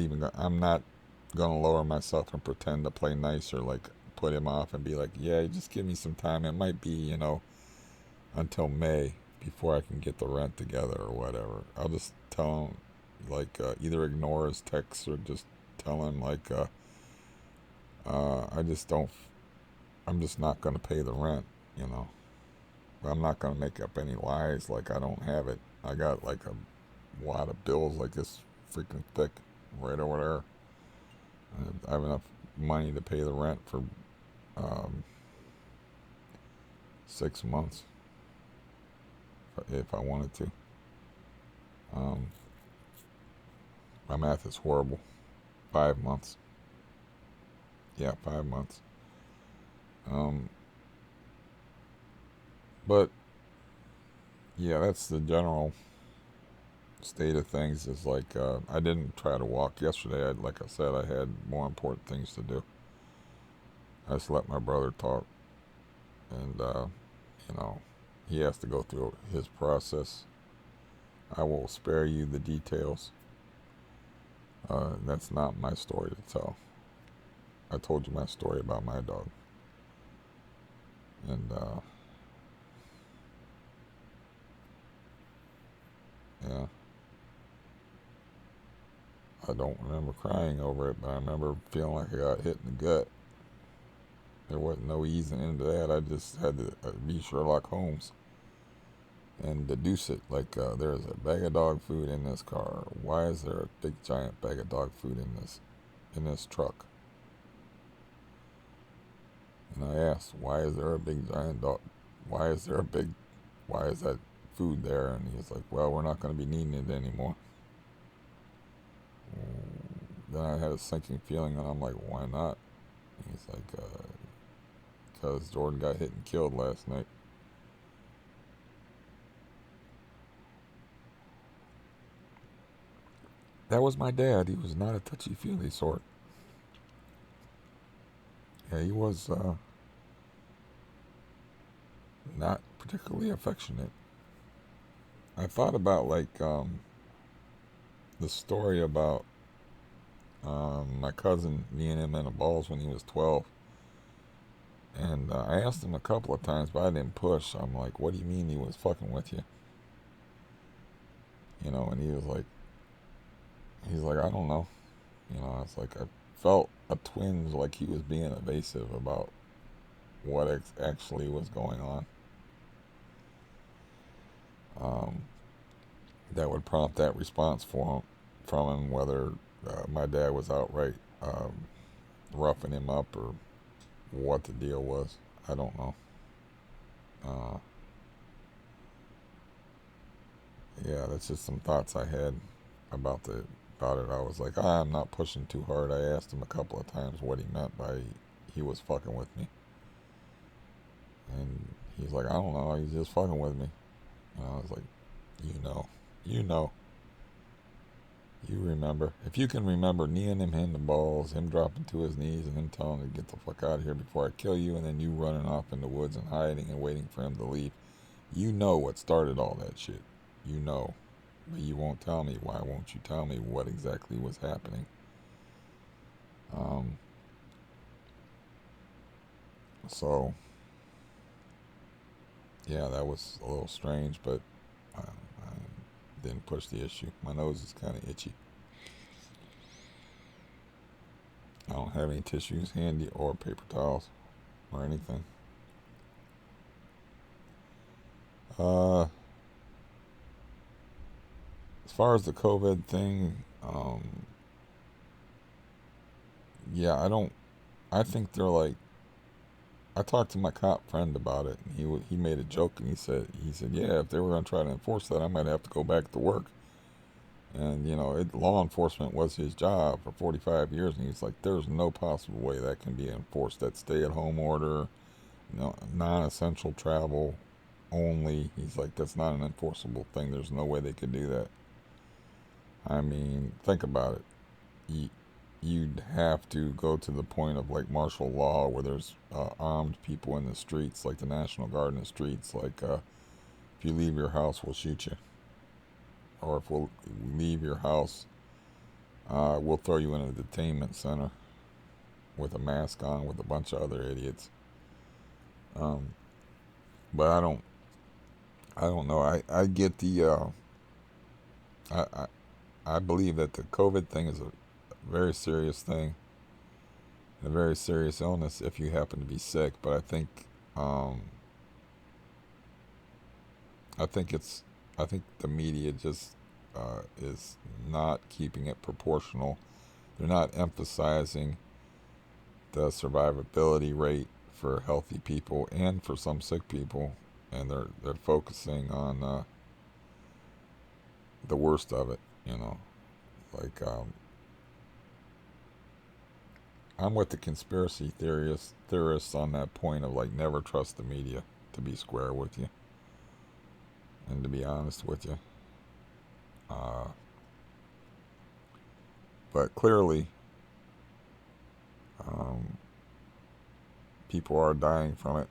gonna lower myself and pretend to play nice or like put him off and be like, yeah, just give me some time. It might be, until May before I can get the rent together or whatever. I'll just tell him, like, either ignore his texts or just tell him, like, I just don't, I'm just not going to pay the rent, you know. I'm not going to make up any lies like I don't have it. I got, like, a lot of bills, like, this freaking thick right over there. I have enough money to pay the rent for um, 6 months if I wanted to. Um, my math is horrible. 5 months. Yeah, 5 months. Um, but yeah, that's the general state of things. Is like I didn't try to walk yesterday. Like I said, I had more important things to do. I just let my brother talk, and you know, he has to go through his process. I will spare you the details. That's not my story to tell. I told you my story about my dog, and yeah, I don't remember crying over it, but I remember feeling like I got hit in the gut. There wasn't no easing into that. I just had to be Sherlock Holmes and deduce it. Like, there's a bag of dog food in this car. Why is there a big giant bag of dog food in this truck? And I asked, why is there a big giant dog? Why is there a big? Why is that food there? And he's like, well, we're not going to be needing it anymore. Then I had a sinking feeling, and I'm like, why not? And he's like, because Jordan got hit and killed last night. That was my dad. He was not a touchy-feely sort. Yeah, he was not particularly affectionate. I thought about, like, the story about my cousin, me and him in the balls when he was 12. And I asked him a couple of times, but I didn't push. I'm like, what do you mean he was fucking with you? And he's like, I don't know. It's like I felt a twinge, like he was being evasive about what actually was going on. Um, that would prompt that response from him, whether my dad was outright roughing him up or what the deal was. I don't know. Uh, yeah, that's just some thoughts I had about the about it. I was like, I'm not pushing too hard. I asked him a couple of times what he meant by he was fucking with me, and he's like, I don't know, he's just fucking with me. And I was like, you know, you know, you remember. If you can remember kneeing him in the balls, him dropping to his knees, and him telling him to get the fuck out of here before I kill you, and then you running off in the woods and hiding and waiting for him to leave, you know what started all that shit. You know. But you won't tell me. Why won't you tell me what exactly was happening? Um, so, yeah, that was a little strange, but I didn't push the issue. My nose is kind of itchy. I don't have any tissues handy or paper towels or anything. Uh, as far as the COVID thing, yeah, I think they're like, I talked to my cop friend about it, and he made a joke, and he said, yeah, if they were gonna try to enforce that, I might have to go back to work. And law enforcement was his job for 45 years, and he's like, there's no possible way that can be enforced. That stay-at-home order, non-essential travel only. He's like, that's not an enforceable thing. There's no way they could do that. I mean, think about it. You'd have to go to the point of like martial law where there's armed people in the streets, like the National Guard in the streets. Like, if you leave your house, we'll shoot you. Or if we'll leave your house, we'll throw you in a detainment center with a mask on with a bunch of other idiots. Um, but I don't know. I get I, I, I believe that the COVID thing is a very serious thing, a very serious illness if you happen to be sick. But um, I think the media just is not keeping it proportional. They're not emphasizing the survivability rate for healthy people and for some sick people, and they're focusing on the worst of it. Like, I'm with the conspiracy theorists on that point of like never trust the media, to be square with you and to be honest with you. Uh, but clearly, um, people are dying from it,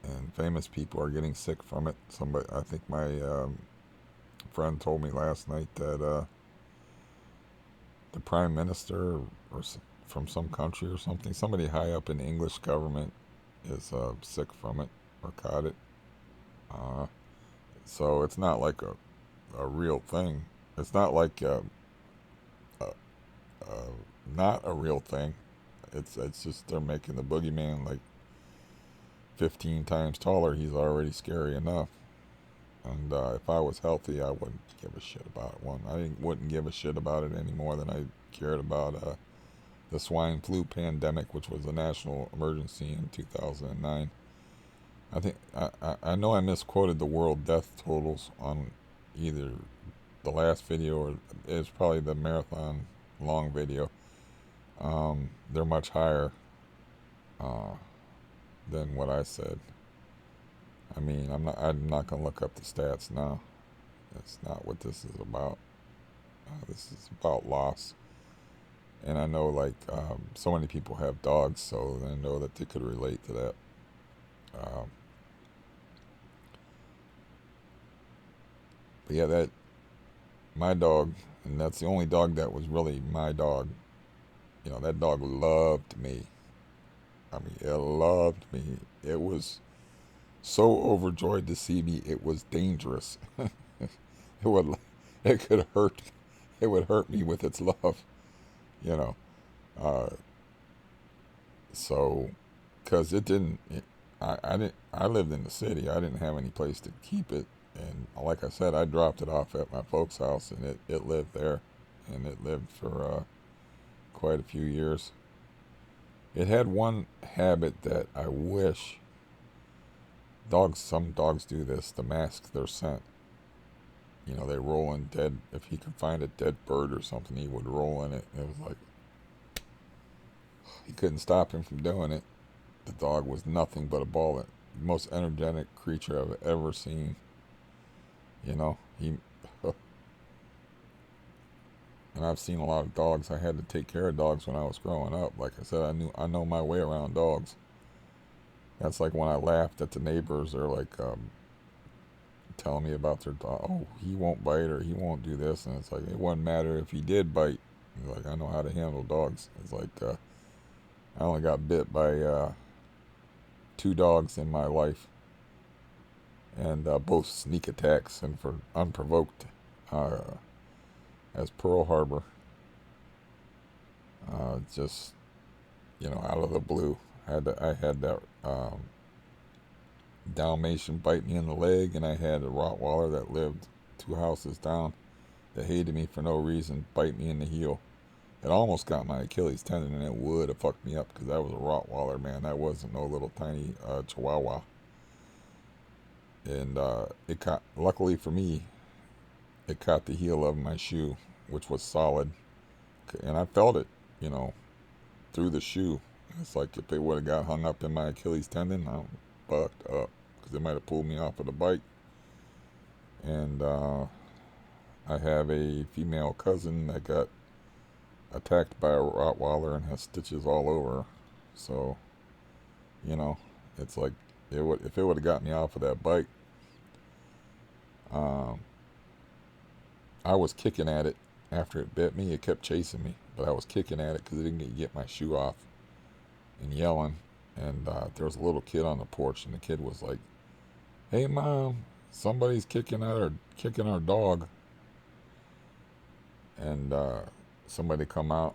and famous people are getting sick from it. I think my friend told me last night that the prime minister or from some country or somebody high up in the English government is sick from it or caught it. Uh, so it's not like a real thing. It's not like uh, not a real thing. It's just they're making the boogeyman like 15 times taller. He's already scary enough. And if I was healthy, I wouldn't give a shit about one. Wouldn't give a shit about it any more than I cared about the swine flu pandemic, which was a national emergency in 2009. I know I misquoted the world death totals on either the last video or it's probably the marathon long video. They're much higher uh, than what I said. I mean, I'm not gonna look up the stats now. That's not what this is about. This is about loss. And I know like so many people have dogs, so I know that they could relate to that. Um, but yeah, that my dog, and that's the only dog that was really my dog. That dog loved me. I mean, it loved me. It was so overjoyed to see me. It was dangerous. It would, it could hurt. It would hurt me with its love. You know. Uh, so, cause it didn't. I didn't. I lived in the city. I didn't have any place to keep it, and like I said, I dropped it off at my folks' house, and it lived there, and it lived for quite a few years. It had one habit that I wish some dogs do this to mask their scent. You know, they roll in dead. If he could find a dead bird or something, he would roll in it. It was like he couldn't stop him from doing it. The dog was nothing but a ball. The most energetic creature I've ever seen. You know, he. And I've seen a lot of dogs. I had to take care of dogs when I was growing up. Like I said, I know my way around dogs. That's like when I laughed at the neighbors. They're like telling me about their dog. Oh, he won't bite or he won't do this, and it's like it wouldn't matter if he did bite. Like I know how to handle dogs. It's like I only got bit by 2 dogs in my life, and both sneak attacks and for unprovoked, uh, as Pearl Harbor. Just out of the blue. I had that Dalmatian bite me in the leg, and I had a Rottweiler that lived 2 houses down that hated me for no reason bite me in the heel. It almost got my Achilles tendon, and it would have fucked me up because that was a Rottweiler, man. That wasn't no little tiny Chihuahua. And it caught. Luckily for me, it caught the heel of my shoe, which was solid, and I felt it, you know, through the shoe. It's like if it would have got hung up in my Achilles tendon, I'm fucked up because it might have pulled me off of the bike. And I have a female cousin that got attacked by a Rottweiler and has stitches all over her. So, it's like if it would have got me off of that bike, um, I was kicking at it after it bit me. It kept chasing me, but I was kicking at it because it didn't get my shoe off and yelling. And there was a little kid on the porch, and the kid was like, "Hey, mom, somebody's kicking our dog." And somebody come out,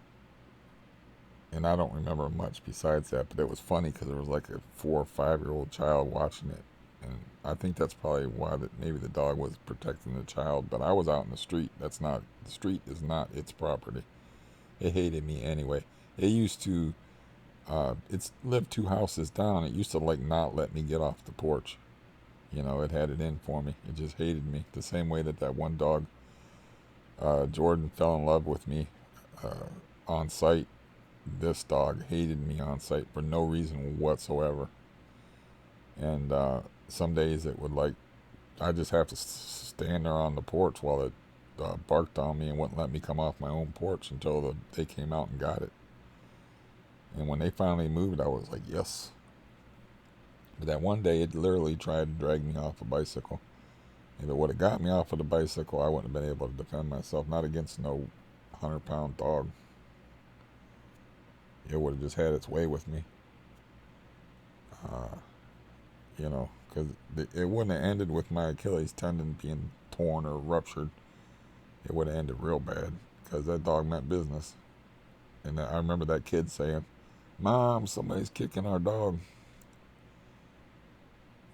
and I don't remember much besides that, but it was funny because there was like a 4 or 5-year-old child watching it, and I think that's probably why maybe the dog was protecting the child. But I was out in the street. The street is not its property. It hated me anyway. It used to. It's lived 2 houses down. It used to like not let me get off the porch. It had it in for me. It just hated me the same way that one dog, Jordan, fell in love with me on site. This dog hated me on site for no reason whatsoever. And some days it would I just have to stand there on the porch while it barked on me and wouldn't let me come off my own porch until they came out and got it. And when they finally moved, I was like, yes. But that one day, it literally tried to drag me off a bicycle. If it would have got me off of the bicycle, I wouldn't have been able to defend myself. Not against no 100-pound dog. It would have just had its way with me. Because it wouldn't have ended with my Achilles tendon being torn or ruptured. It would have ended real bad because that dog meant business. And I remember that kid saying, "Mom, somebody's kicking our dog."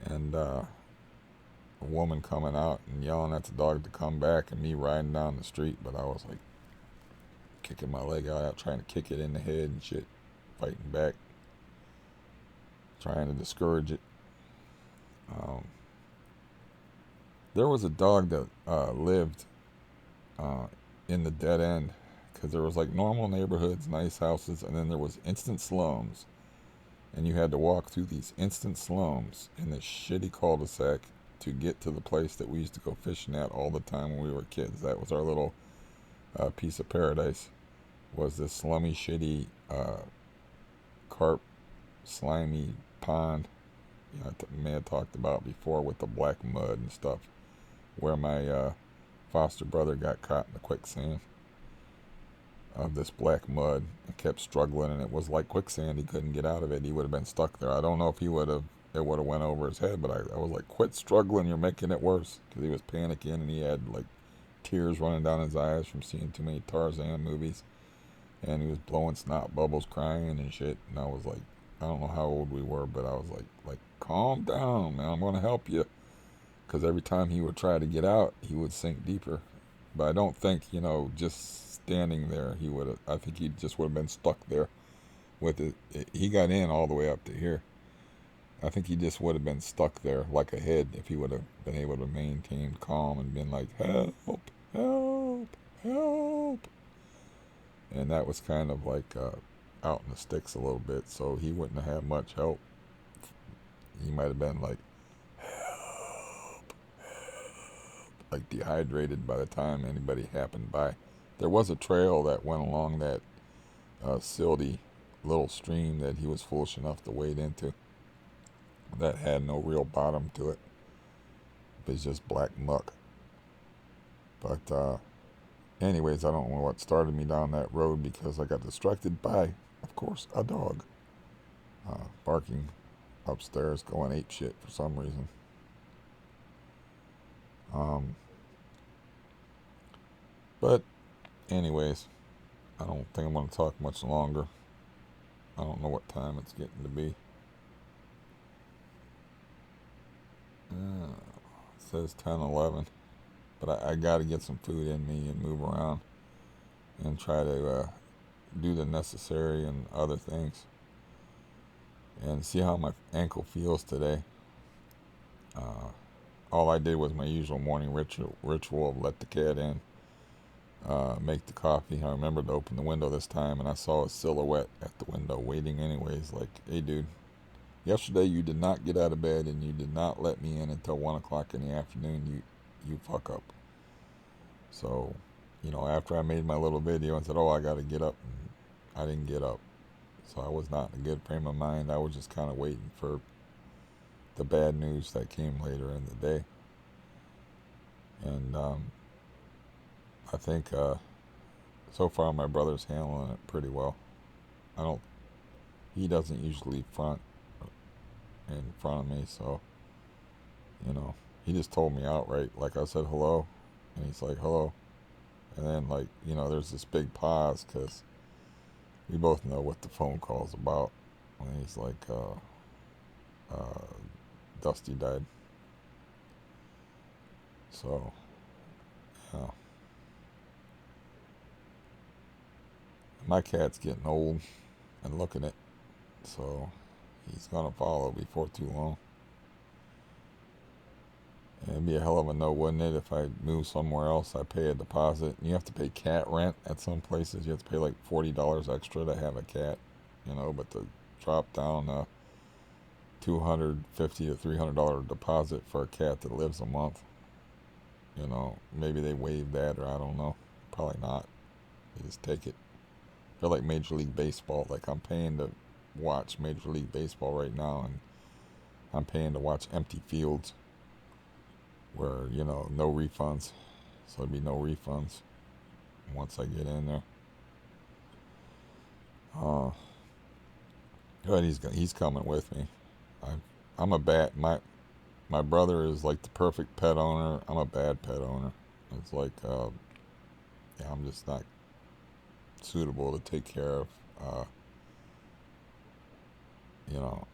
And a woman coming out and yelling at the dog to come back, and me riding down the street. But I was like kicking my leg out, trying to kick it in the head and shit, fighting back, trying to discourage it. There was a dog that lived in the dead end, because there was like normal neighborhoods, nice houses, and then there was instant slums, and you had to walk through these instant slums in this shitty cul-de-sac to get to the place that we used to go fishing at all the time when we were kids. That was our little piece of paradise, was this slummy, shitty, carp, slimy pond. I may have talked about before with the black mud and stuff, where my foster brother got caught in the quicksand of this black mud and kept struggling, and it was like quicksand. He couldn't get out of it. He would have been stuck there. I don't know if it would have went over his head, but I was like, "Quit struggling, you're making it worse," because he was panicking and he had like tears running down his eyes from seeing too many Tarzan movies, and he was blowing snot bubbles, crying and shit. And I was like, I don't know how old we were, but I was like, "Calm down, man, I'm gonna help you," because every time he would try to get out, he would sink deeper. But I don't think, just standing there, he would have. I think he just would have been stuck there with it. He got in all the way up to here. I think he just would have been stuck there like a head if he would have been able to maintain calm and been like, help, help, help. And that was kind of like out in the sticks a little bit, so he wouldn't have had much help. He might have been like, help, like dehydrated by the time anybody happened by. There was a trail that went along that silty little stream that he was foolish enough to wade into that had no real bottom to it. It was just black muck. But anyways, I don't know what started me down that road because I got distracted by, of course, a dog barking upstairs, going ape shit for some reason. But anyways, I don't think I'm going to talk much longer. I don't know what time it's getting to be. It says 10:11, but I got to get some food in me and move around and try to do the necessary and other things and see how my ankle feels today. All I did was my usual morning ritual of let the cat in, make the coffee. I remembered to open the window this time, and I saw a silhouette at the window waiting anyways, like, hey dude, yesterday you did not get out of bed and you did not let me in until 1 o'clock in the afternoon. You fuck up. So, after I made my little video and said, oh, I got to get up, and I didn't get up. So I was not in a good frame of mind. I was just kind of waiting for the bad news that came later in the day. And I think so far my brother's handling it pretty well. He doesn't usually front in front of me, so, he just told me outright, like I said hello, and he's like hello, and then like, there's this big pause because we both know what the phone call's about, and he's like, Dusty died. So, yeah. My cat's getting old and looking it, so he's gonna follow before too long. It'd be a hell of a no, wouldn't it, if I move somewhere else? I pay a deposit. You have to pay cat rent at some places. You have to pay like $40 extra to have a cat, but to drop down a $250 to $300 deposit for a cat that lives a month, maybe they waive that, or I don't know. Probably not. They just take it. I feel like Major League Baseball. Like I'm paying to watch Major League Baseball right now, and I'm paying to watch empty fields where, no refunds. So there'd be no refunds once I get in there. But he's coming with me. I'm a bad, my brother is like the perfect pet owner. I'm a bad pet owner. It's like, I'm just not suitable to take care of.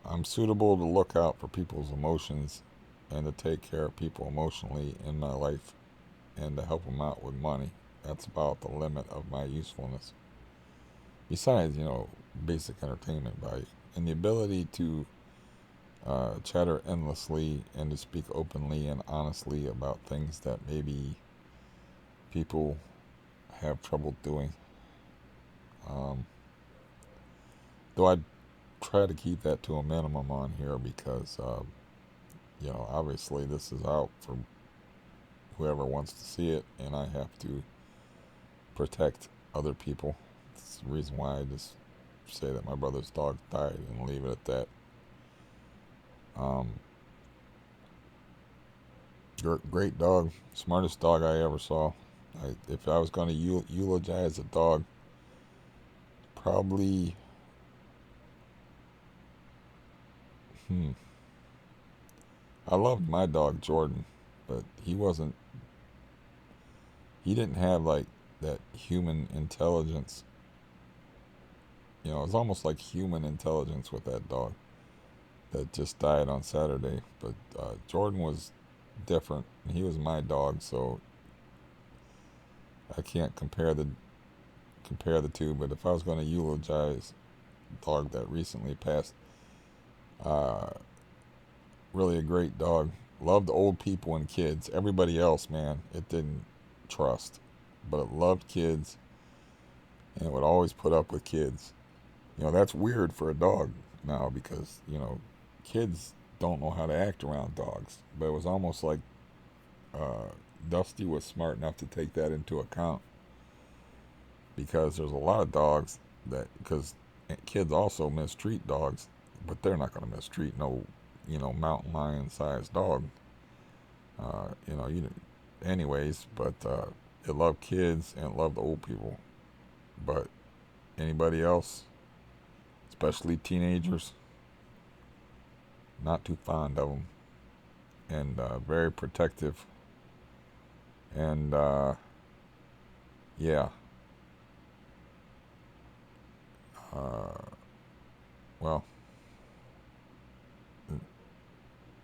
I'm suitable to look out for people's emotions and to take care of people emotionally in my life and to help them out with money. That's about the limit of my usefulness. Besides, basic entertainment value and the ability to chatter endlessly and to speak openly and honestly about things that maybe people have trouble doing. Though I try to keep that to a minimum on here because, obviously this is out for whoever wants to see it, and I have to protect other people. That's the reason why I just say that my brother's dog died and leave it at that. Great dog, smartest dog I ever saw. If I was going to eulogize a dog, probably, I loved my dog Jordan, but he didn't have like that human intelligence. It was almost like human intelligence with that dog that just died on Saturday. But Jordan was different. He was my dog, so I can't compare the two. But if I was going to eulogize a dog that recently passed, Really a great dog. Loved old people and kids. Everybody else, man, it didn't trust. But it loved kids, and it would always put up with kids. That's weird for a dog now because, kids don't know how to act around dogs. But it was almost like uh, Dusty was smart enough to take that into account because there's a lot of dogs because kids also mistreat dogs, but they're not going to mistreat no, mountain lion sized dog. Anyways, but it loved kids and it loved old people. But anybody else, especially teenagers, not too fond of them, and very protective. And yeah, uh, well,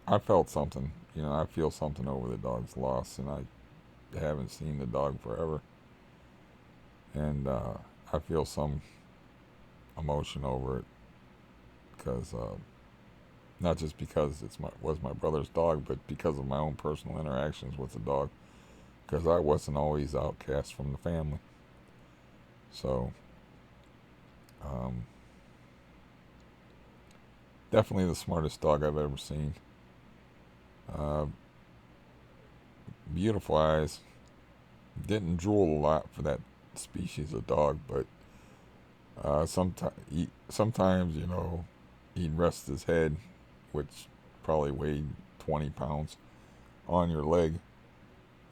I felt something. I feel something over the dog's loss, and I haven't seen the dog forever, and I feel some emotion over it because not just because was my brother's dog, but because of my own personal interactions with the dog. Because I wasn't always outcast from the family, so um, definitely the smartest dog I've ever seen. Uh, Beautiful eyes. Didn't drool a lot for that species of dog, but sometimes he'd rest his head, which probably weighed 20 pounds, on your leg,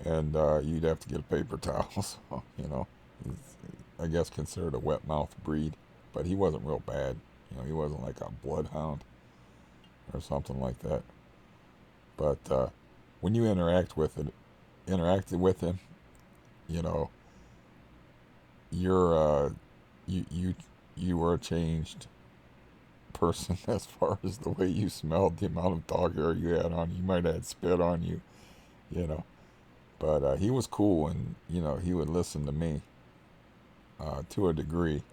and you'd have to get a paper towel. So, he's, I guess considered a wet mouth breed, but he wasn't real bad. He wasn't like a bloodhound or something like that. But when you interacted with him, you know, you're you were a changed person as far as the way you smelled, the amount of dog hair you had on you. You might have had spit on you, you know. But he was cool, and he would listen to me to a degree,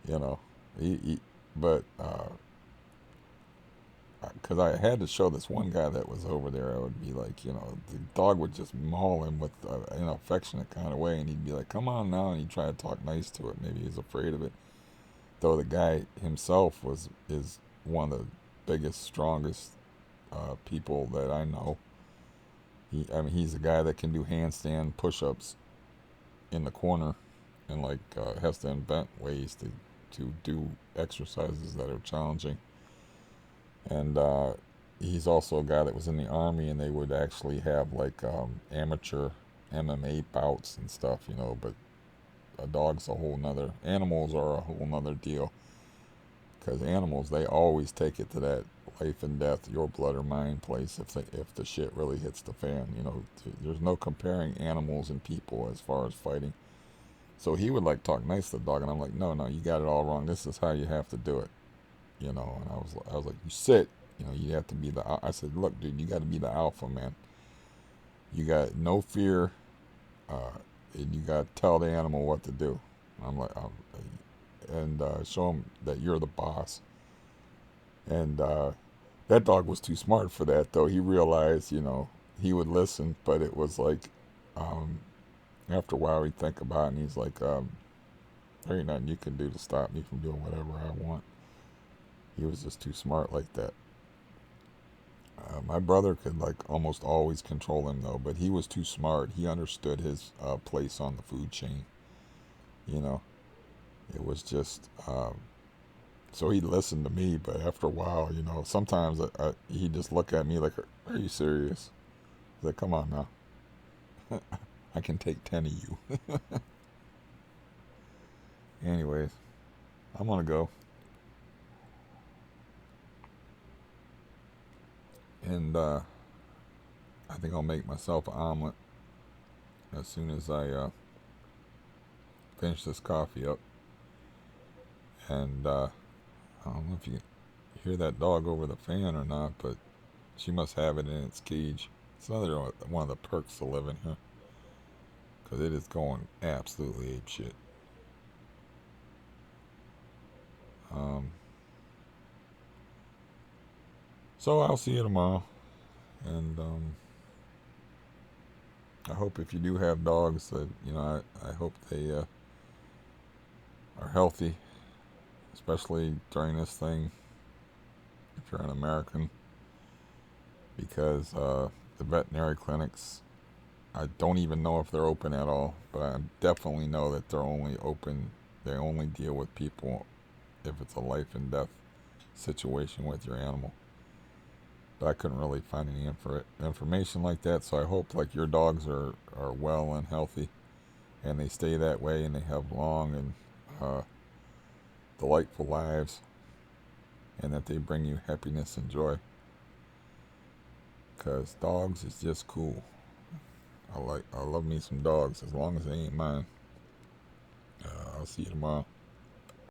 you know. He but because I had to show this one guy that was over there, I would be like, the dog would just maul him with an affectionate kind of way, and he'd be like, "Come on now," and he'd try to talk nice to it. Maybe he was afraid of it, though the guy himself is one of the biggest, strongest people that I know. He's a guy that can do handstand push-ups in the corner, and like has to invent ways to do exercises that are challenging. And he's also a guy that was in the army, and they would actually have like amateur MMA bouts and stuff, But a dog's a whole nother. Animals are a whole nother deal, because animals, they always take it to that life and death, your blood or mine place if the shit really hits the fan. There's no comparing animals and people as far as fighting. So he would like talk nice to the dog, and I'm like, no, no, you got it all wrong. This is how you have to do it. And I was like, you sit. You have to be I said, look, dude, you got to be the alpha, man. You got no fear, and you got to tell the animal what to do. I'm like, and show him that you're the boss. And that dog was too smart for that, though. He realized, he would listen, but it was like, um, after a while, he'd think about it, and he's like, there ain't nothing you can do to stop me from doing whatever I want. He was just too smart like that. My brother could like almost always control him though, but he was too smart. He understood his place on the food chain. You know, it was just so he listened to me, but after a while, sometimes he'd just look at me like, "Are you serious?" I was like, "Come on now, I can take 10 of you." Anyways, I'm gonna go, and I think I'll make myself an omelet as soon as I finish this coffee up. And I don't know if you hear that dog over the fan or not, but she must have it in its cage. It's another one of the perks of living here, because it is going absolutely ape shit. Um, So I'll see you tomorrow, and I hope if you do have dogs that I hope they are healthy, especially during this thing. If you're an American, because the veterinary clinics, I don't even know if they're open at all, but I definitely know that they're only open. They only deal with people if it's a life and death situation with your animal. But I couldn't really find any information like that, so I hope like your dogs are well and healthy, and they stay that way, and they have long and uh, delightful lives, and that they bring you happiness and joy. Cause dogs is just cool. I love me some dogs as long as they ain't mine. I'll see you tomorrow.